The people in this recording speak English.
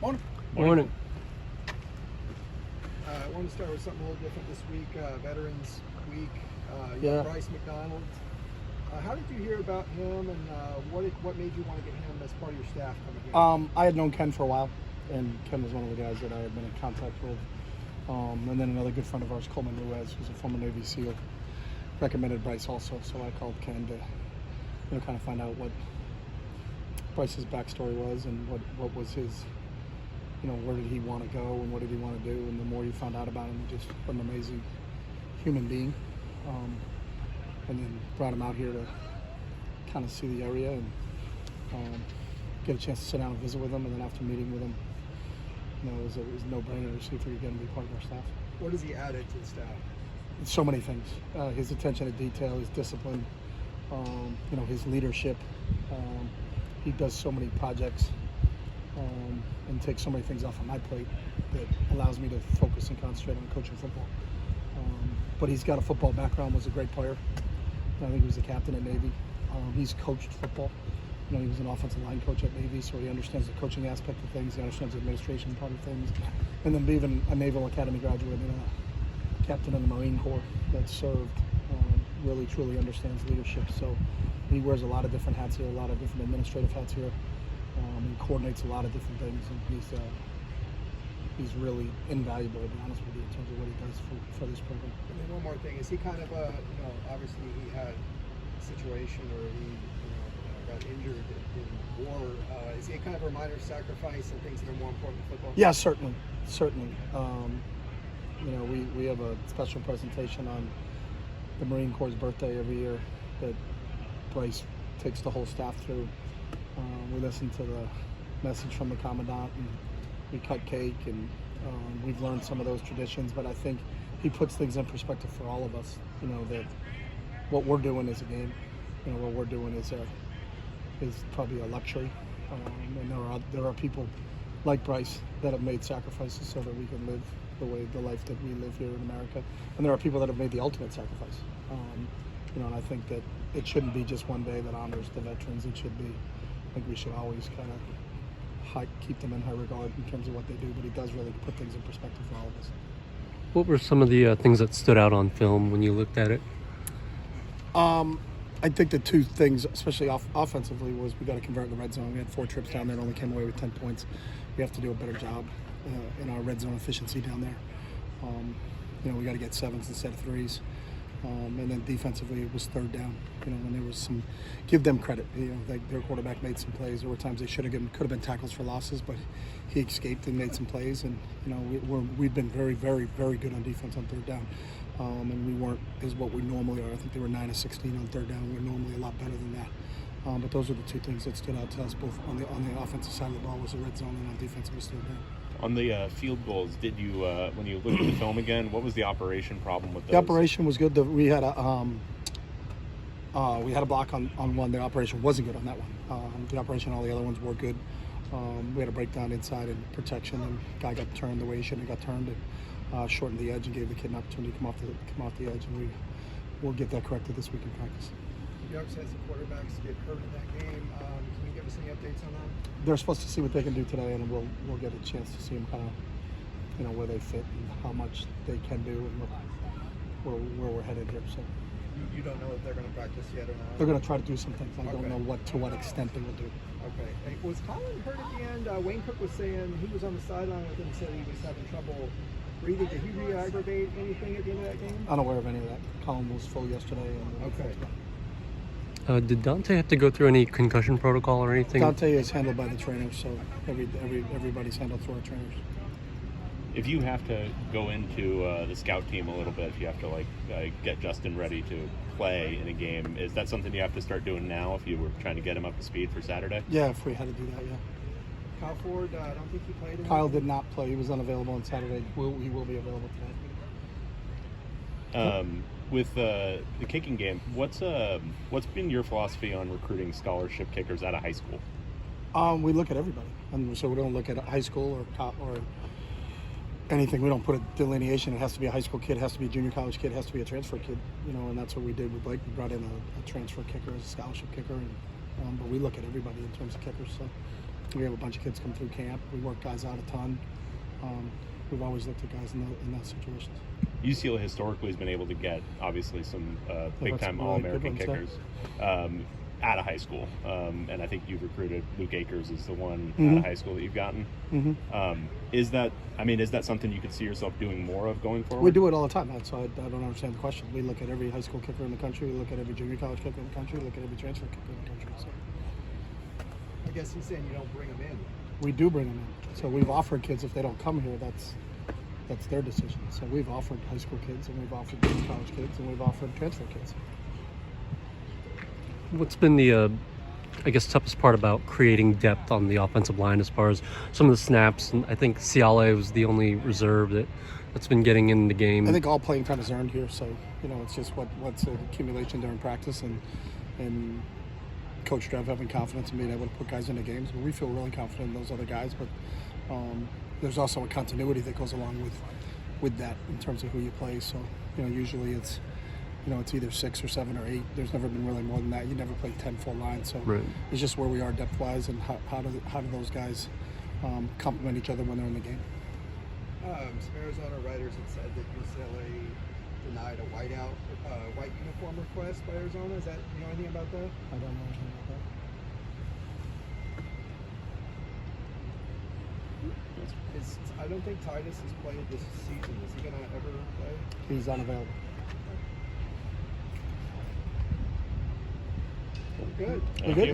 Morning. Morning. I wanted to start with something a little different this week, Veterans Week. Yeah. Bryce McDonald. How did you hear about him, and what made you want to get him as part of your staff coming here? I had known Ken for a while, and Ken was one of the guys that I had been in contact with. And then another good friend of ours, Coleman Ruiz, who's a former Navy SEAL, recommended Bryce also. So I called Ken to kind of find out what Bryce's backstory was and what was his, where did he want to go and what did he want to do. And the more you found out about him, just what an amazing human being. And then brought him out here to kind of see the area and get a chance to sit down and visit with him. And then after meeting with him, it was a no-brainer to see if we could get him to be part of our staff. What has he added to the staff? So many things. His attention to detail, his discipline, his leadership. He does so many projects and takes so many things off of my plate that allows me to focus and concentrate on coaching football. But he's got a football background, was a great player. I think he was a captain at Navy. He's coached football. He was an offensive line coach at Navy, so he understands the coaching aspect of things. He understands the administration part of things. And then being a Naval Academy graduate and a captain in the Marine Corps that served, really truly understands leadership. So he wears a lot of different hats here, a lot of different administrative hats here. He coordinates a lot of different things, and he's really invaluable, to be honest with you, in terms of what he does for this program. And then one more thing, is he kind of obviously he had a situation where he got injured in war. Is he kind of a reminder of sacrifice and things that are more important in football? Yeah, certainly. We have a special presentation on the Marine Corps' birthday every year that Bryce takes the whole staff through. We listen to the message from the commandant, and we cut cake, and we've learned some of those traditions. But I think he puts things in perspective for all of us. That what we're doing is a game. What we're doing is probably a luxury. And there are people like Bryce that have made sacrifices so that we can live the life that we live here in America. And there are people that have made the ultimate sacrifice. And I think that it shouldn't be just one day that honors the veterans. It should be, I think we should always kind of keep them in high regard in terms of what they do. But he does really put things in perspective for all of us. What were some of the things that stood out on film when you looked at it? I think the two things, especially offensively, was we got to convert in the red zone. We had 4 trips down there and only came away with 10 points. We have to do a better job in our red zone efficiency down there. We got to get 7s instead of 3s. And then defensively, it was 3rd down. And there was some, give them credit. Their quarterback made some plays. There were times they could have been tackles for losses, but he escaped and made some plays. And we've been very, very, very good on defense on 3rd down. And we weren't as what we normally are. I think they were 9 of 16 on 3rd down. We're normally a lot better than that. But those are the two things that stood out to us, both on the offensive side of the ball was the red zone, and on defense it was 3rd down. On the field goals, did you, when you looked at the film again, what was the operation problem with those? The operation was good. We had a block on one. The operation wasn't good on that one. The operation, all the other ones were good. We had a breakdown inside and protection, and guy got turned the way he shouldn't have got turned, and shortened the edge and gave the kid an opportunity to come off the edge, and we'll get that corrected this week in practice. You obviously had some quarterbacks get hurt in that game. Can you give us any updates on that? They're supposed to see what they can do today, and we'll get a chance to see them kind of, where they fit and how much they can do and where we're headed here. So you don't know if they're going to practice yet or not? They're going to try to do some things. I don't know to what extent they will do. Okay. And was Colin hurt at the end? Wayne Cook was saying he was on the sideline with him, said he was having trouble breathing. Did he re-aggravate anything at the end of that game? I'm not aware of any of that. Colin was full yesterday. Okay. Did Dante have to go through any concussion protocol or anything? Dante is handled by the trainers, so everybody's handled through our trainers. If you have to go into the scout team a little bit, if you have to get Justin ready to play in a game, is that something you have to start doing now if you were trying to get him up to speed for Saturday? Yeah, if we had to do that, yeah. Kyle Ford, I don't think he played. Kyle did not play. He was unavailable on Saturday. He will be available today. With the kicking game, what's been your philosophy on recruiting scholarship kickers out of high school? We look at everybody, and so we don't look at high school or anything. We don't put a delineation. It has to be a high school kid, it has to be a junior college kid, it has to be a transfer kid. And that's what we did with Blake. We brought in a transfer kicker as a scholarship kicker, but we look at everybody in terms of kickers. So We have a bunch of kids come through camp. We work guys out a ton. We've always looked at guys in those situations. UCLA historically has been able to get obviously some big-time really All-American good ones, kickers out of high school, and I think you've recruited Luke Akers is the one Mm-hmm. out of high school that you've gotten. Mm-hmm. Is that something you could see yourself doing more of going forward? We do it all the time. That's why I don't understand the question. We look at every high school kicker in the country. We look at every junior college kicker in the country. We look at every transfer kicker in the country. So I guess he's saying you don't bring them in. we do bring them in. So we've offered kids if they don't come here, that's their decision. So we've offered high school kids, and we've offered junior college kids, and we've offered transfer kids. What's been the, I guess, toughest part about creating depth on the offensive line as far as some of the snaps? And I think Ciale was the only reserve that's been getting in the game. I think all playing time is earned here, so it's just what's an accumulation during practice and Coach Trev having confidence in being able to put guys into games. But we feel really confident in those other guys, but there's also a continuity that goes along with that in terms of who you play. So usually it's either 6 or 7 or 8. There's never been really more than that. You never play 10 full lines, so right. It's just where we are depth-wise and how do those guys complement each other when they're in the game. Some Arizona writers had said that UCLA denied a white uniform request by Arizona. Is that, you know anything about that? I don't know anything about that. I don't think Titus has played this season. Is he going to ever play? He's unavailable. Good. We're good?